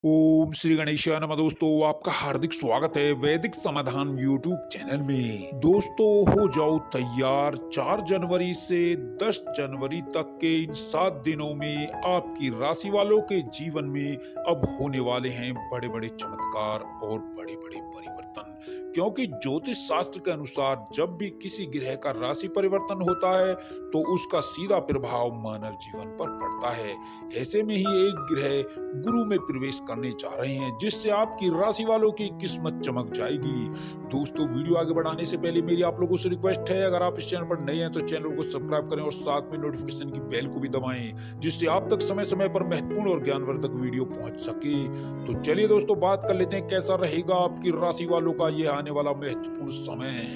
ओम श्री गणेशाय नमः। दोस्तों, आपका हार्दिक स्वागत है वैदिक समाधान यूट्यूब चैनल में। दोस्तों, हो जाओ तैयार। 4 जनवरी से 10 जनवरी तक के इन 7 दिनों में आपकी राशि वालों के जीवन में अब होने वाले हैं बड़े बड़े चमत्कार और बड़े बड़े परिवर्तन। क्योंकि ज्योतिष शास्त्र के अनुसार जब भी किसी ग्रह का राशि परिवर्तन होता है तो उसका सीधा प्रभाव मानव जीवन पर पड़ता है। ऐसे में ही एक ग्रह गुरु में प्रवेश करने जा रहे हैं, जिससे आपकी राशि वालों की किस्मत चमक जाएगी। दोस्तों, वीडियो आगे बढ़ाने से पहले मेरी आप लोगों से रिक्वेस्ट है, अगर आप इस चैनल पर नए हैं तो चैनल को सब्सक्राइब करें और साथ में नोटिफिकेशन की बेल को भी दबाएं, जिससे आप तक समय समय पर महत्वपूर्ण और ज्ञानवर्धक वीडियो पहुंच सके। तो चलिए दोस्तों, बात कर लेते हैं कैसा रहेगा आपकी राशि वालों का ये आने वाला महत्वपूर्ण समय।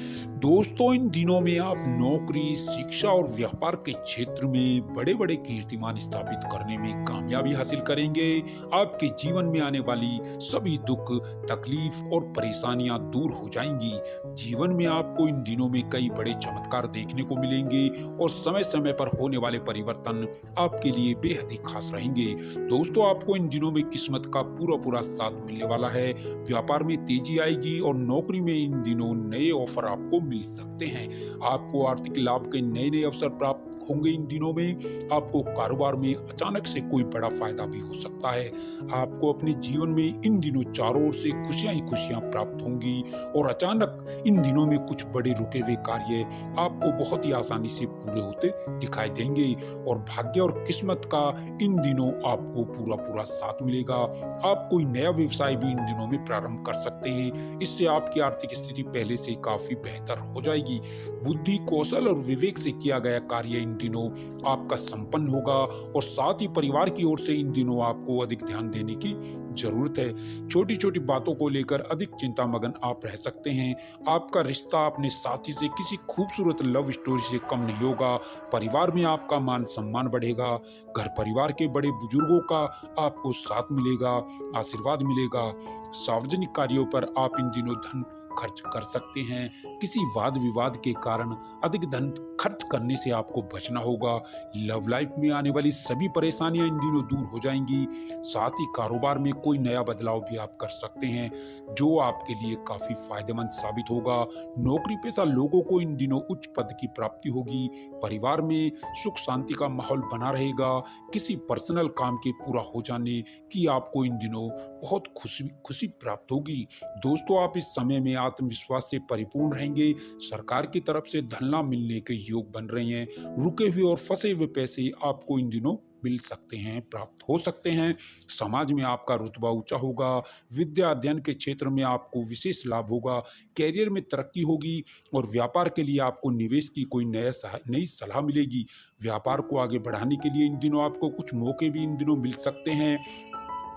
दोस्तों, इन दिनों में आप नौकरी, शिक्षा और व्यापार के क्षेत्र में बड़े बड़े कीर्तिमान स्थापित करने में कामयाबी हासिल करेंगे। आपके जीवन में आने वाली सभी दुख, तकलीफ और परेशानियां दूर हो जाएंगी। जीवन में आपको इन दिनों में कई बड़े चमत्कार देखने को मिलेंगे और समय समय पर होने वाले परिवर्तन आपके लिए बेहद ही खास रहेंगे। दोस्तों, आपको इन दिनों में किस्मत का पूरा साथ मिलने वाला है। व्यापार में तेजी आएगी और नौकरी में इन दिनों नए ऑफर आपको मिल सकते हैं। आपको आर्थिक लाभ के नए नए अवसर प्राप्त होंगे। इन दिनों में आपको कारोबार में अचानक से कोई बड़ा फायदा भी हो सकता है। आपको अपने जीवन में इन दिनों चारों ओर से खुशियां ही खुशियां प्राप्त होंगी और अचानक इन दिनों में कुछ बड़े रुके हुए कार्य आपको बहुत ही आसानी से पूरे होते दिखाई देंगे और भाग्य और किस्मत का इन दिनों आपको पूरा साथ मिलेगा। आप कोई नया व्यवसाय भी इन दिनों में प्रारंभ कर सकते हैं। इससे आपकी आर्थिक स्थिति पहले से काफी बेहतर हो जाएगी। बुद्धि, कौशल और विवेक से किया गया कार्य इन दिनों आपका संपन्न होगा और साथ ही परिवार की ओर से इन दिनों आपको अधिक ध्यान देने की जरूरत है। छोटी छोटी बातों को लेकर अधिक चिंता मगन आप रह सकते हैं। आपका रिश्ता अपने साथी से किसी खूबसूरत लव स्टोरी से कम नहीं होगा। परिवार में आपका मान सम्मान बढ़ेगा। घर परिवार के बड़े बुजुर्गों का आपको साथ मिलेगा, आशीर्वाद मिलेगा। सार्वजनिक कार्यों पर आप इन दिनों धन खर्च कर सकते हैं। किसी वाद विवाद के कारण अधिक धन खर्च करने से आपको बचना होगा। लव लाइफ में आने वाली सभी परेशानियां इन दिनों दूर हो जाएंगी। साथ ही कारोबार में कोई नया बदलाव भी आप कर सकते हैं, जो आपके लिए काफी फायदेमंद साबित होगा। नौकरी पेशा लोगों को इन दिनों उच्च पद की प्राप्ति होगी। परिवार में सुख शांति का माहौल बना रहेगा। किसी पर्सनल काम के पूरा हो जाने की आपको इन दिनों बहुत खुशी प्राप्त होगी। दोस्तों, आप इस समय में आत्मविश्वास से परिपूर्ण रहेंगे। सरकार की तरफ से धन लाभ मिलने के योग बन रहे हैं। रुके हुए और फंसे हुए पैसे आपको इन दिनों मिल सकते हैं, प्राप्त हो सकते हैं। समाज में आपका रुतबा ऊंचा होगा। विद्या अध्ययन के क्षेत्र में आपको विशेष लाभ होगा। कैरियर में तरक्की होगी और व्यापार के लिए आपको निवेश की कोई नई सलाह मिलेगी। व्यापार को आगे बढ़ाने के लिए इन दिनों आपको कुछ मौके भी इन दिनों मिल सकते हैं।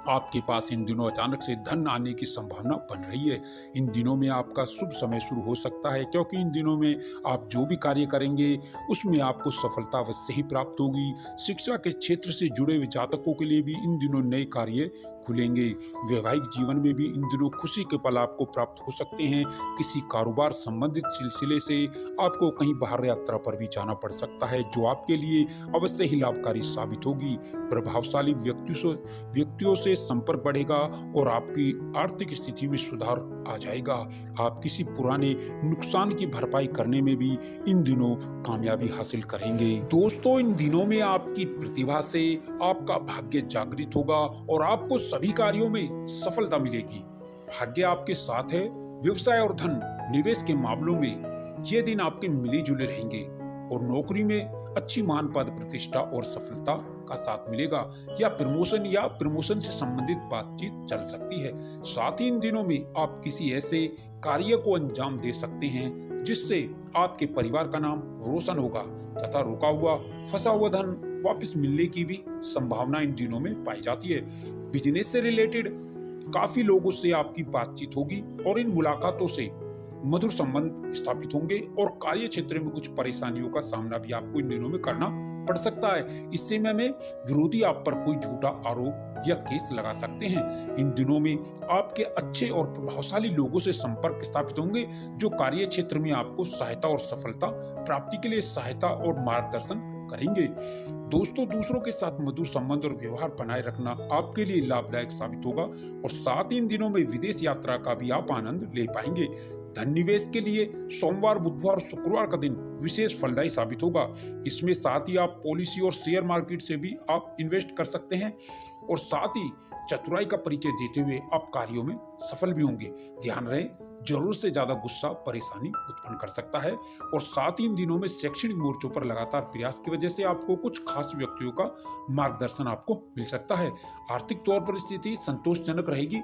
आपके पास इन दिनों अचानक से धन आने की संभावना बन रही है। इन दिनों में आपका शुभ समय शुरू हो सकता है, क्योंकि इन दिनों में आप जो भी कार्य करेंगे उसमें आपको सफलता अवश्य ही प्राप्त होगी। शिक्षा के क्षेत्र से जुड़े हुए जातकों के लिए भी इन दिनों नए कार्य खुलेंगे। वैवाहिक जीवन में भी इन दिनों खुशी के पल आपको प्राप्त हो सकते हैं। किसी कारोबार संबंधित सिलसिले से आपको कहीं बाहर यात्रा पर भी जाना पड़ सकता है, जो आपके लिए अवश्य ही लाभकारी साबित होगी। प्रभावशाली व्यक्तियों से संपर्क बढ़ेगा और आपकी आर्थिक स्थिति में सुधार आ जाएगा। आप किसी पुराने नुकसान की भरपाई करने में भी इन दिनों कामयाबी हासिल करेंगे। दोस्तों, इन दिनों में आपकी प्रतिभा से आपका भाग्य जागृत होगा और आपको सभी कार्यों में सफलता मिलेगी। भाग्य आपके साथ है। व्यवसाय और धन निवेश के मामलों में ये दिन आपके मिले जुले रहेंगे और नौकरी में अच्छी मान, पद, प्रतिष्ठा और सफलता का साथ मिलेगा। या प्रमोशन से संबंधित बातचीत चल सकती है। साथ ही इन दिनों में आप किसी ऐसे कार्य को अंजाम दे सकते हैं जिससे आपके परिवार का नाम रोशन होगा तथा रुका हुआ फंसा हुआ धन वापस मिलने की भी संभावना इन दिनों में पाई जाती है। बिजनेस से रिलेटेड काफी लोगों से आपकी बातचीत होगी और इन मुलाकातों से मधुर संबंध स्थापित होंगे और कार्य क्षेत्र में कुछ परेशानियों का सामना भी आपको इन दिनों में करना पड़ सकता है। इस समय में विरोधी आप पर कोई झूठा आरोप या केस लगा सकते हैं। इन दिनों में आपके अच्छे और प्रभावशाली लोगों से संपर्क स्थापित होंगे, जो कार्य क्षेत्र में आपको सहायता और सफलता प्राप्ति के लिए सहायता और मार्गदर्शन करेंगे। दोस्तों, दूसरों के साथ मधुर संबंध और व्यवहार बनाए रखना आपके लिए लाभदायक साबित होगा और साथ ही इन दिनों में विदेश यात्रा का भी आप आनंद ले पाएंगे। धन निवेश के लिए सोमवार, बुधवार और शुक्रवार का दिन विशेष फलदायी साबित होगा। इसमें साथ ही आप पॉलिसी और शेयर मार्केट से भी आप इन्वेस्ट कर सकते हैं और साथ ही चतुराई का परिचय देते हुए आप कार्यों में सफल भी होंगे। ध्यान रहे, जरूरत से ज्यादा गुस्सा परेशानी उत्पन्न कर सकता है और साथ ही इन दिनों में शैक्षणिक मोर्चों पर लगातार प्रयास की वजह से आपको कुछ खास व्यक्तियों का मार्गदर्शन आपको मिल सकता है। आर्थिक तौर पर स्थिति संतोषजनक रहेगी।